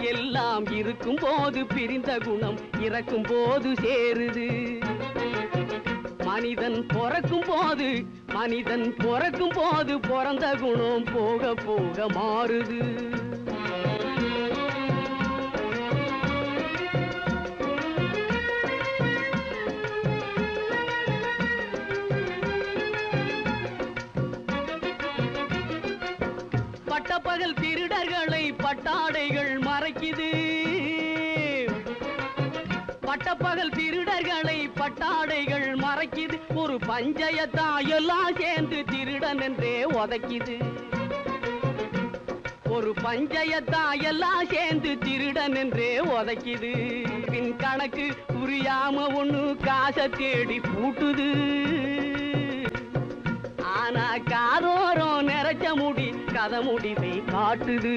எல்லாம் இருக்கும் போது பிரிந்த குணம் இறக்கும் போது சேருது. மனிதன் பிறக்கும் போது பிறந்த குணம் போக போக மாறுது. பட்டப்பகல் திருடர்களை பட்டாடைகள் மறைக்குது. பட்டப்பகல் திருடர்களை பட்டாடைகள் மறைக்குது. ஒரு பஞ்சயத்தா எல்லாம் சேர்ந்து திருடன் என்றே உதைக்குது. ஒரு பஞ்சயத்தா எல்லாம் சேர்ந்து திருடன் என்றே உதைக்குது. பின் கணக்கு புரியாம ஒண்ணு காசை தேடி பூட்டுது. ஆனா காதோரம் நிறைச்ச முடி கதை முடிவை காட்டுது.